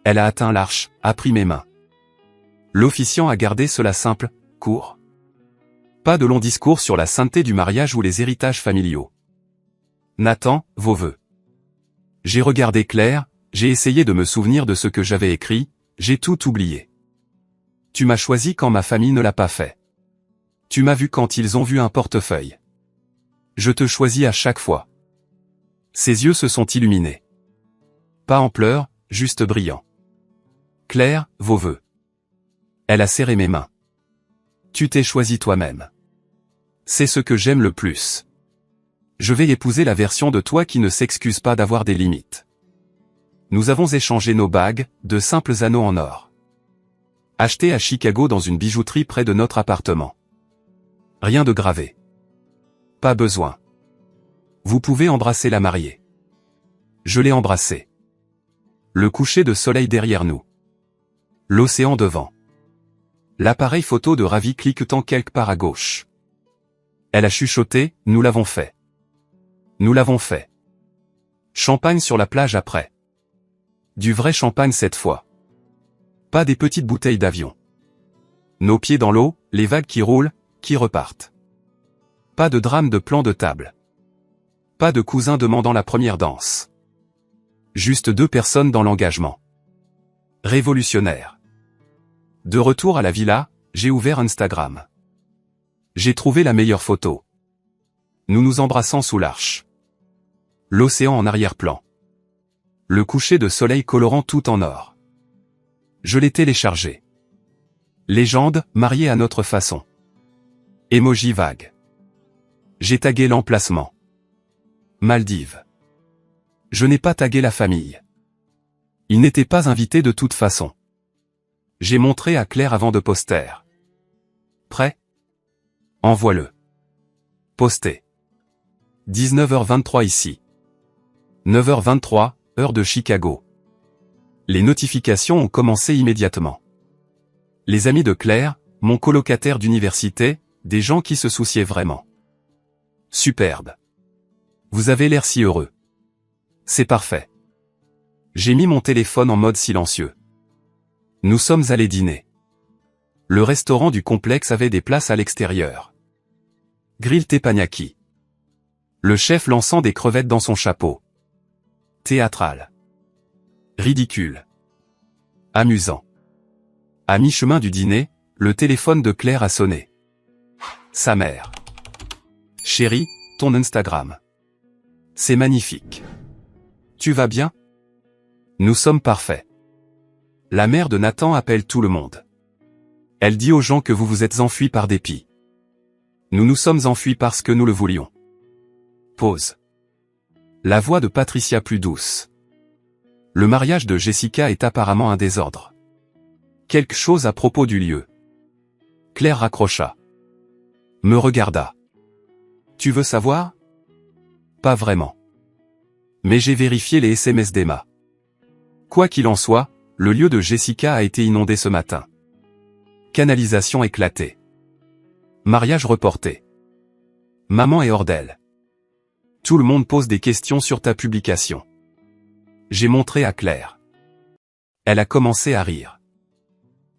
Elle a atteint l'arche, a pris mes mains. L'officiant a gardé cela simple, court. Pas de long discours sur la sainteté du mariage ou les héritages familiaux. Nathan, vos vœux. J'ai regardé Claire, j'ai essayé de me souvenir de ce que j'avais écrit, j'ai tout oublié. Tu m'as choisi quand ma famille ne l'a pas fait. Tu m'as vu quand ils ont vu un portefeuille. Je te choisis à chaque fois. Ses yeux se sont illuminés. Pas en pleurs, juste brillants. Claire, vos vœux. Elle a serré mes mains. Tu t'es choisi toi-même. C'est ce que j'aime le plus. Je vais épouser la version de toi qui ne s'excuse pas d'avoir des limites. Nous avons échangé nos bagues, de simples anneaux en or. Achetés à Chicago dans une bijouterie près de notre appartement. Rien de gravé. Pas besoin. Vous pouvez embrasser la mariée. Je l'ai embrassée. Le coucher de soleil derrière nous. L'océan devant. L'appareil photo de Ravi cliquetant quelque part à gauche. Elle a chuchoté, nous l'avons fait. Nous l'avons fait. Champagne sur la plage après. Du vrai champagne cette fois. Pas des petites bouteilles d'avion. Nos pieds dans l'eau, les vagues qui roulent, qui repartent. Pas de drame de plan de table. Pas de cousin demandant la première danse. Juste 2 personnes dans l'engagement. Révolutionnaire. De retour à la villa, j'ai ouvert Instagram. J'ai trouvé la meilleure photo. Nous nous embrassant sous l'arche. L'océan en arrière-plan. Le coucher de soleil colorant tout en or. Je l'ai téléchargé. Légende, mariée à notre façon. Emoji vague. J'ai tagué l'emplacement. Maldives. Je n'ai pas tagué la famille. Ils n'étaient pas invités de toute façon. J'ai montré à Claire avant de poster. Prêt? Envoie-le. Posté. 19h23 ici. 9h23, heure de Chicago. Les notifications ont commencé immédiatement. Les amis de Claire, mon colocataire d'université, des gens qui se souciaient vraiment. Superbe. Vous avez l'air si heureux. C'est parfait. J'ai mis mon téléphone en mode silencieux. Nous sommes allés dîner. Le restaurant du complexe avait des places à l'extérieur. Grill teppanyaki. Le chef lançant des crevettes dans son chapeau. Théâtral. Ridicule. Amusant. À mi-chemin du dîner, le téléphone de Claire a sonné. Sa mère. Chérie, ton Instagram. C'est magnifique. Tu vas bien? Nous sommes parfaits. La mère de Nathan appelle tout le monde. Elle dit aux gens que vous vous êtes enfuis par dépit. Nous nous sommes enfuis parce que nous le voulions. Pause. La voix de Patricia plus douce. Le mariage de Jessica est apparemment un désordre. Quelque chose à propos du lieu. Claire raccrocha. Me regarda. Tu veux savoir? Pas vraiment. Mais j'ai vérifié les SMS d'Emma. Quoi qu'il en soit, le lieu de Jessica a été inondé ce matin. Canalisation éclatée. Mariage reporté. Maman est hors d'elle. Tout le monde pose des questions sur ta publication. J'ai montré à Claire. Elle a commencé à rire.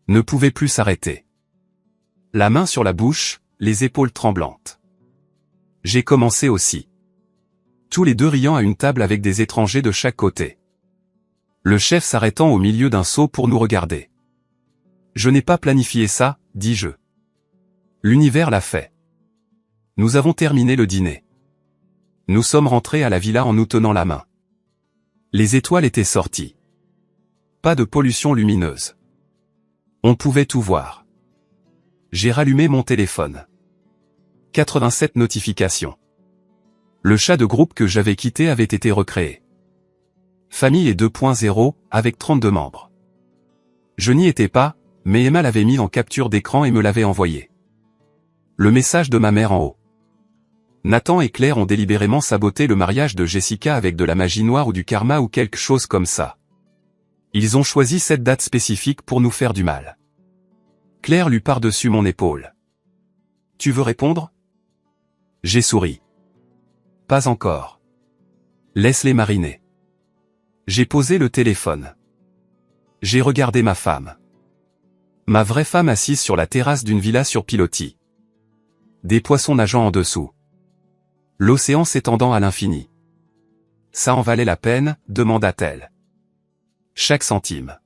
Ne pouvait plus s'arrêter. La main sur la bouche, les épaules tremblantes. J'ai commencé aussi. Tous les deux riant à une table avec des étrangers de chaque côté. Le chef s'arrêtant au milieu d'un seau pour nous regarder. Je n'ai pas planifié ça, dis-je. L'univers l'a fait. Nous avons terminé le dîner. Nous sommes rentrés à la villa en nous tenant la main. Les étoiles étaient sorties. Pas de pollution lumineuse. On pouvait tout voir. J'ai rallumé mon téléphone. 87 notifications. Le chat de groupe que j'avais quitté avait été recréé. Famille est 2.0, avec 32 membres. Je n'y étais pas, mais Emma l'avait mis en capture d'écran et me l'avait envoyé. Le message de ma mère en haut. Nathan et Claire ont délibérément saboté le mariage de Jessica avec de la magie noire ou du karma ou quelque chose comme ça. Ils ont choisi cette date spécifique pour nous faire du mal. Claire lut par-dessus mon épaule. Tu veux répondre? J'ai souri. Pas encore. Laisse-les mariner. J'ai posé le téléphone. J'ai regardé ma femme. Ma vraie femme assise sur la terrasse d'une villa sur pilotis. Des poissons nageant en dessous. L'océan s'étendant à l'infini. Ça en valait la peine, demanda-t-elle. Chaque centime.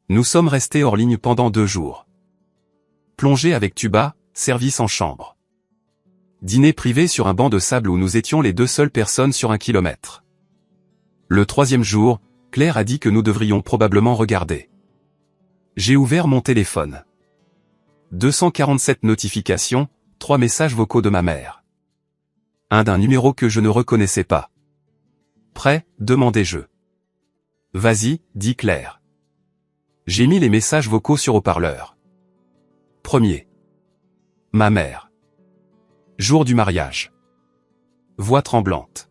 Nous sommes restés hors ligne pendant 2 jours. Plongée avec tuba, service en chambre. Dîner privé sur un banc de sable où nous étions les 2 seules personnes sur 1 kilomètre. Le 3e jour, Claire a dit que nous devrions probablement regarder. J'ai ouvert mon téléphone. 247 notifications, 3 messages vocaux de ma mère. Un d'un numéro que je ne reconnaissais pas. Prêt, demandai-je. Vas-y, dit Claire. J'ai mis les messages vocaux sur haut-parleur. Premier. Ma mère. Jour du mariage. Voix tremblante.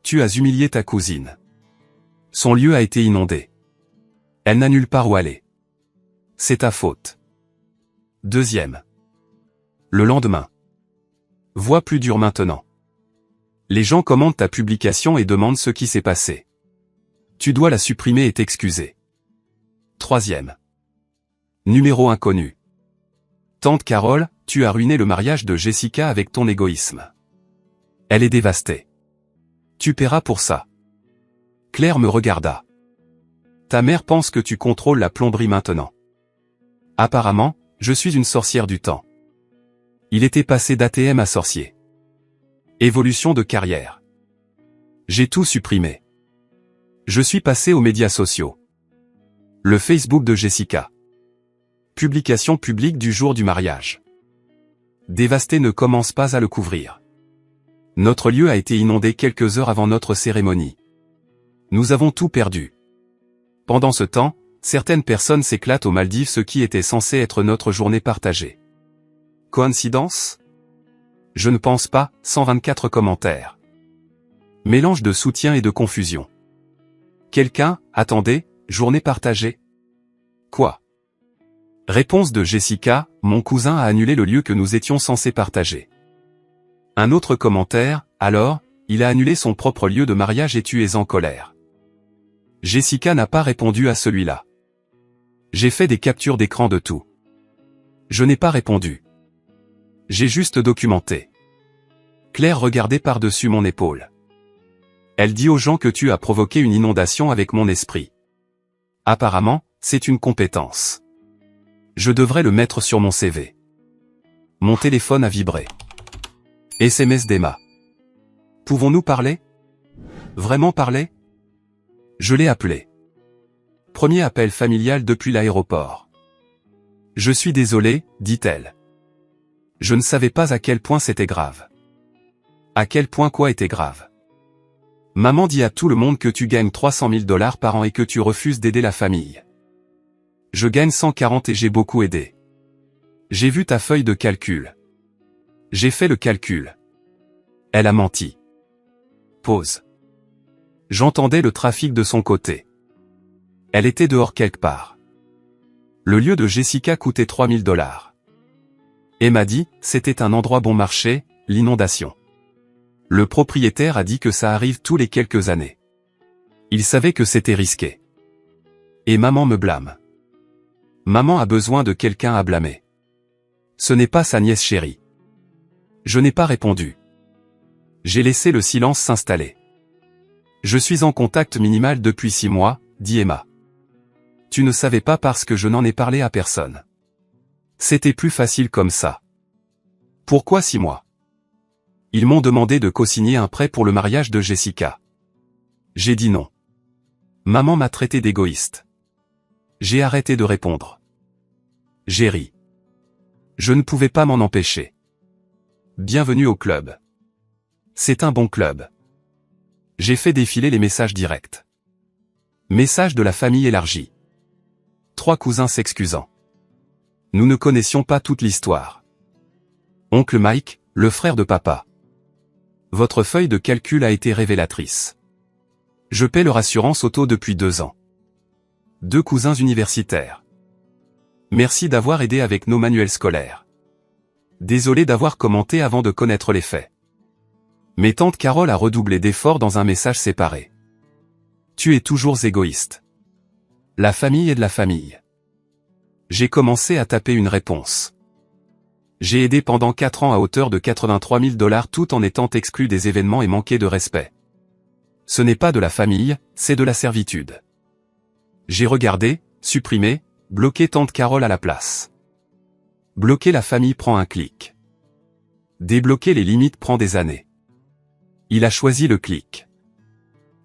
Tu as humilié ta cousine. Son lieu a été inondé. Elle n'a nulle part où aller. C'est ta faute. Deuxième. Le lendemain. Voix plus dure maintenant. Les gens commentent ta publication et demandent ce qui s'est passé. Tu dois la supprimer et t'excuser. Troisième. Numéro inconnu. Tante Carole, tu as ruiné le mariage de Jessica avec ton égoïsme. Elle est dévastée. Tu paieras pour ça. Claire me regarda. Ta mère pense que tu contrôles la plomberie maintenant. Apparemment, je suis une sorcière du temps. Il était passé d'ATM à sorcier. Évolution de carrière. J'ai tout supprimé. Je suis passé aux médias sociaux. Le Facebook de Jessica. Publication publique du jour du mariage. Dévasté ne commence pas à le couvrir. Notre lieu a été inondé quelques heures avant notre cérémonie. Nous avons tout perdu. Pendant ce temps, certaines personnes s'éclatent aux Maldives, ce qui était censé être notre journée partagée. Coïncidence? Je ne pense pas, 124 commentaires. Mélange de soutien et de confusion. Quelqu'un, attendez, journée partagée? Quoi? Réponse de Jessica, mon cousin a annulé le lieu que nous étions censés partager. Un autre commentaire, alors, il a annulé son propre lieu de mariage et tu es en colère. Jessica n'a pas répondu à celui-là. J'ai fait des captures d'écran de tout. Je n'ai pas répondu. J'ai juste documenté. Claire regardait par-dessus mon épaule. Elle dit aux gens que tu as provoqué une inondation avec mon esprit. Apparemment, c'est une compétence. Je devrais le mettre sur mon CV. Mon téléphone a vibré. SMS d'Emma. Pouvons-nous parler? Vraiment parler? Je l'ai appelé. Premier appel familial depuis l'aéroport. Je suis désolé, dit-elle. Je ne savais pas à quel point c'était grave. À quel point quoi était grave? Maman dit à tout le monde que tu gagnes 300 000 $ par an et que tu refuses d'aider la famille. Je gagne 140 et j'ai beaucoup aidé. J'ai vu ta feuille de calcul. J'ai fait le calcul. Elle a menti. Pause. J'entendais le trafic de son côté. Elle était dehors quelque part. Le lieu de Jessica coûtait 3 000 $. Emma dit, c'était un endroit bon marché, l'inondation. Le propriétaire a dit que ça arrive tous les quelques années. Il savait que c'était risqué. Et maman me blâme. Maman a besoin de quelqu'un à blâmer. Ce n'est pas sa nièce chérie. Je n'ai pas répondu. J'ai laissé le silence s'installer. Je suis en contact minimal depuis 6 mois, dit Emma. Tu ne savais pas parce que je n'en ai parlé à personne. C'était plus facile comme ça. Pourquoi 6 mois? Ils m'ont demandé de co-signer un prêt pour le mariage de Jessica. J'ai dit non. Maman m'a traité d'égoïste. J'ai arrêté de répondre. J'ai ri. Je ne pouvais pas m'en empêcher. Bienvenue au club. C'est un bon club. J'ai fait défiler les messages directs. Message de la famille élargie. 3 cousins s'excusant. Nous ne connaissions pas toute l'histoire. Oncle Mike, le frère de papa. Votre feuille de calcul a été révélatrice. Je paie leur assurance auto depuis 2 ans. 2 cousins universitaires. Merci d'avoir aidé avec nos manuels scolaires. Désolé d'avoir commenté avant de connaître les faits. Mais tante Carole a redoublé d'efforts dans un message séparé. Tu es toujours égoïste. La famille est de la famille. J'ai commencé à taper une réponse. J'ai aidé pendant 4 ans à hauteur de 83 000 $ tout en étant exclu des événements et manqué de respect. Ce n'est pas de la famille, c'est de la servitude. J'ai regardé, supprimé, bloqué tante Carole à la place. Bloquer la famille prend un clic. Débloquer les limites prend des années. Il a choisi le clic.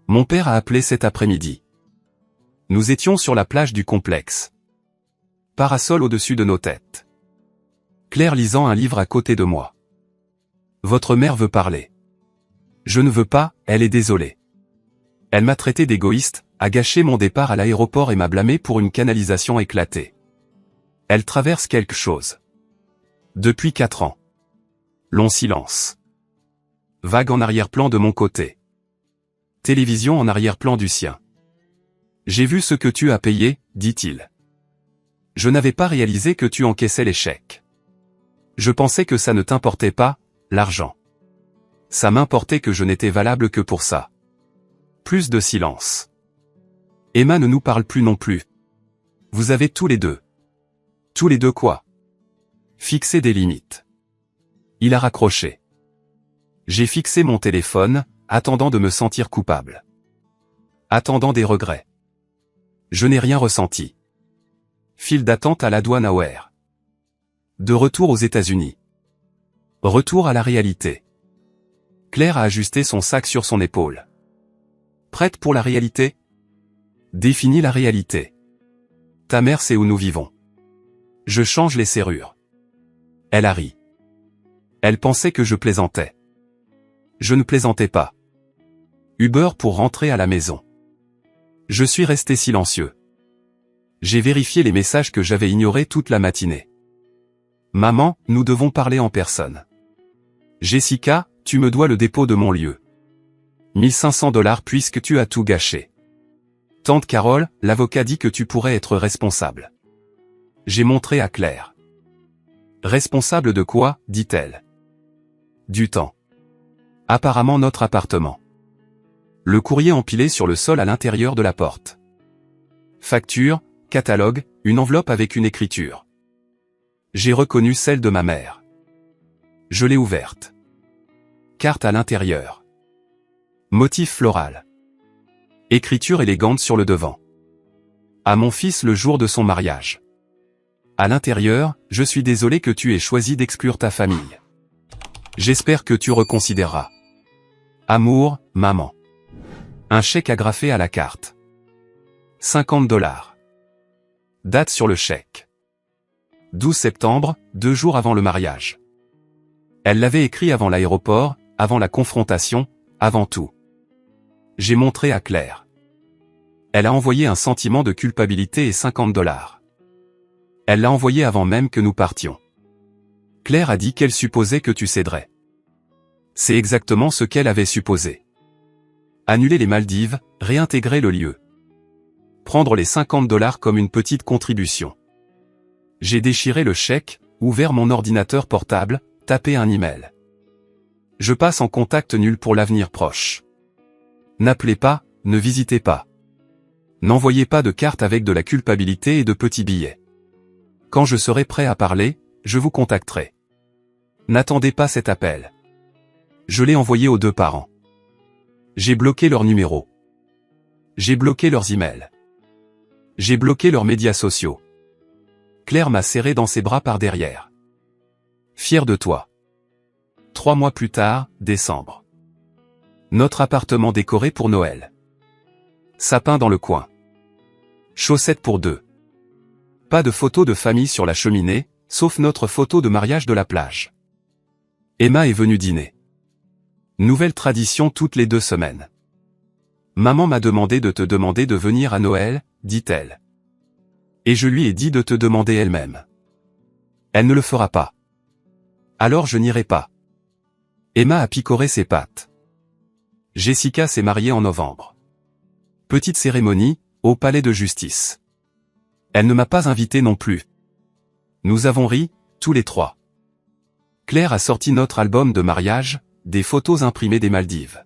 Mon père a appelé cet après-midi. Nous étions sur la plage du complexe. Parasol au-dessus de nos têtes. Claire lisant un livre à côté de moi. Votre mère veut parler. Je ne veux pas, elle est désolée. Elle m'a traité d'égoïste, a gâché mon départ à l'aéroport et m'a blâmé pour une canalisation éclatée. Elle traverse quelque chose. Depuis 4 ans. Long silence. Vague en arrière-plan de mon côté. Télévision en arrière-plan du sien. J'ai vu ce que tu as payé, dit-il. Je n'avais pas réalisé que tu encaissais les chèques. Je pensais que ça ne t'importait pas, l'argent. Ça m'importait que je n'étais valable que pour ça. Plus de silence. Emma ne nous parle plus non plus. Vous avez tous les deux. Tous les deux quoi? Fixer des limites. Il a raccroché. J'ai fixé mon téléphone, attendant de me sentir coupable. Attendant des regrets. Je n'ai rien ressenti. File d'attente à la douane à O'Hare. De retour aux États-Unis. Retour à la réalité. Claire a ajusté son sac sur son épaule. Prête pour la réalité? Définis la réalité. Ta mère sait où nous vivons. Je change les serrures. Elle a ri. Elle pensait que je plaisantais. Je ne plaisantais pas. Uber pour rentrer à la maison. Je suis resté silencieux. J'ai vérifié les messages que j'avais ignorés toute la matinée. Maman, nous devons parler en personne. Jessica, tu me dois le dépôt de mon lieu. 1500 $ puisque tu as tout gâché. Tante Carole, l'avocat dit que tu pourrais être responsable. J'ai montré à Claire. Responsable de quoi, dit-elle. Du temps. Apparemment notre appartement. Le courrier empilé sur le sol à l'intérieur de la porte. Facture, catalogue, une enveloppe avec une écriture. J'ai reconnu celle de ma mère. Je l'ai ouverte. Carte à l'intérieur. Motif floral. Écriture élégante sur le devant. À mon fils le jour de son mariage. À l'intérieur, je suis désolé que tu aies choisi d'exclure ta famille. J'espère que tu reconsidéreras. Amour, maman. Un chèque agrafé à la carte. 50 $. Date sur le chèque. 12 septembre, 2 jours avant le mariage. Elle l'avait écrit avant l'aéroport, avant la confrontation, avant tout. J'ai montré à Claire. Elle a envoyé un sentiment de culpabilité et 50 $. Elle l'a envoyé avant même que nous partions. Claire a dit qu'elle supposait que tu céderais. C'est exactement ce qu'elle avait supposé. Annuler les Maldives, réintégrer le lieu. Prendre les 50 $ comme une petite contribution. J'ai déchiré le chèque, ouvert mon ordinateur portable, tapé un email. Je passe en contact nul pour l'avenir proche. N'appelez pas, ne visitez pas. N'envoyez pas de cartes avec de la culpabilité et de petits billets. Quand je serai prêt à parler, je vous contacterai. N'attendez pas cet appel. Je l'ai envoyé aux 2 parents. J'ai bloqué leur numéro. J'ai bloqué leurs emails. J'ai bloqué leurs médias sociaux. Claire m'a serré dans ses bras par derrière. Fier de toi. 3 mois plus tard, décembre. Notre appartement décoré pour Noël. Sapin dans le coin. Chaussettes pour 2. Pas de photo de famille sur la cheminée, sauf notre photo de mariage de la plage. Emma est venue dîner. Nouvelle tradition toutes les 2 semaines. Maman m'a demandé de te demander de venir à Noël, dit-elle. Et je lui ai dit de te demander elle-même. Elle ne le fera pas. Alors je n'irai pas. Emma a picoré ses pattes. Jessica s'est mariée en novembre. Petite cérémonie, au palais de justice. Elle ne m'a pas invité non plus. Nous avons ri, tous les 3. Claire a sorti notre album de mariage, des photos imprimées des Maldives.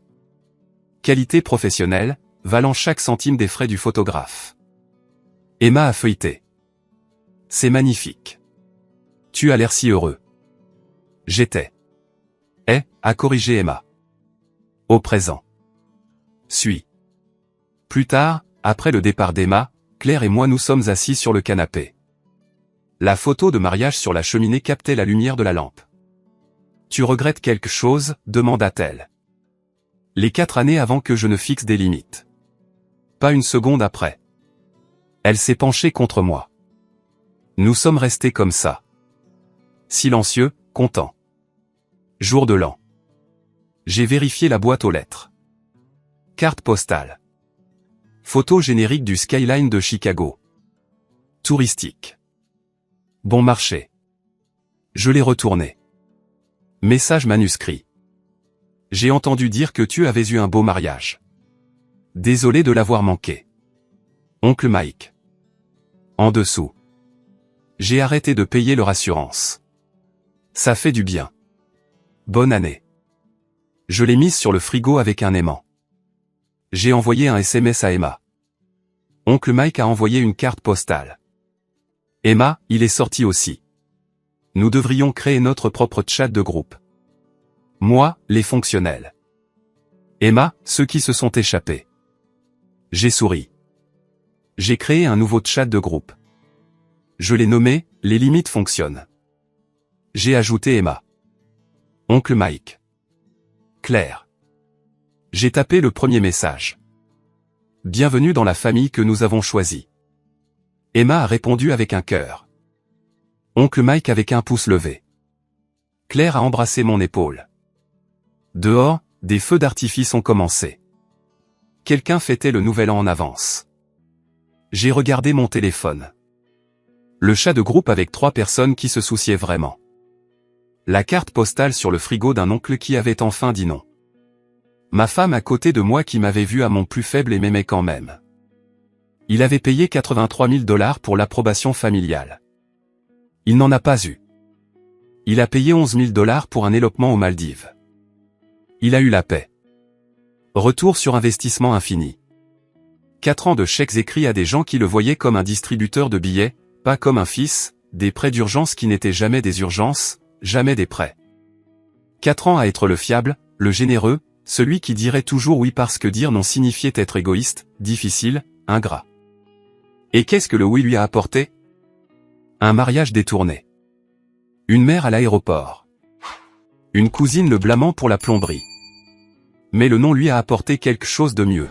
Qualité professionnelle, valant chaque centime des frais du photographe. Emma a feuilleté. C'est magnifique. Tu as l'air si heureux. J'étais. A corrigé Emma. Au présent. Suis. Plus tard, après le départ d'Emma, Claire et moi nous sommes assis sur le canapé. La photo de mariage sur la cheminée captait la lumière de la lampe. Tu regrettes quelque chose, demanda-t-elle. Les 4 années avant que je ne fixe des limites. Pas une seconde après. Elle s'est penchée contre moi. Nous sommes restés comme ça. Silencieux, contents. Jour de l'an. J'ai vérifié la boîte aux lettres. Carte postale. Photo générique du skyline de Chicago. Touristique. Bon marché. Je l'ai retourné. Message manuscrit. J'ai entendu dire que tu avais eu un beau mariage. Désolé de l'avoir manqué. Oncle Mike. En dessous. J'ai arrêté de payer leur assurance. Ça fait du bien. Bonne année. Je l'ai mise sur le frigo avec un aimant. J'ai envoyé un SMS à Emma. Oncle Mike a envoyé une carte postale. Emma, il est sorti aussi. Nous devrions créer notre propre chat de groupe. Moi, les fonctionnels. Emma, ceux qui se sont échappés. J'ai souri. J'ai créé un nouveau chat de groupe. Je l'ai nommé « Les limites fonctionnent ». J'ai ajouté Emma. Oncle Mike. Claire. J'ai tapé le premier message. Bienvenue dans la famille que nous avons choisie. Emma a répondu avec un cœur. Oncle Mike avec un pouce levé. Claire a embrassé mon épaule. Dehors, des feux d'artifice ont commencé. Quelqu'un fêtait le nouvel an en avance. J'ai regardé mon téléphone. Le chat de groupe avec 3 personnes qui se souciaient vraiment. La carte postale sur le frigo d'un oncle qui avait enfin dit non. Ma femme à côté de moi qui m'avait vu à mon plus faible et m'aimait quand même. Il avait payé 83 000 $ pour l'approbation familiale. Il n'en a pas eu. Il a payé 11 000 $ pour un élopement aux Maldives. Il a eu la paix. Retour sur investissement infini. 4 ans de chèques écrits à des gens qui le voyaient comme un distributeur de billets, pas comme un fils, des prêts d'urgence qui n'étaient jamais des urgences, jamais des prêts. 4 ans à être le fiable, le généreux, celui qui dirait toujours oui parce que dire non signifiait être égoïste, difficile, ingrat. Et qu'est-ce que le oui lui a apporté? Un mariage détourné. Une mère à l'aéroport. Une cousine le blâmant pour la plomberie. Mais le nom lui a apporté quelque chose de mieux.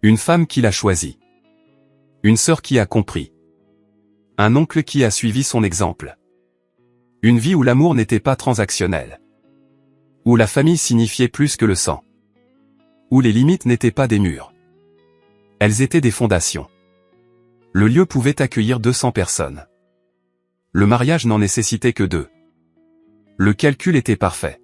Une femme qui l'a choisi. Une sœur qui a compris. Un oncle qui a suivi son exemple. Une vie où l'amour n'était pas transactionnel. Où la famille signifiait plus que le sang. Où les limites n'étaient pas des murs. Elles étaient des fondations. Le lieu pouvait accueillir 200 personnes. Le mariage n'en nécessitait que 2. Le calcul était parfait.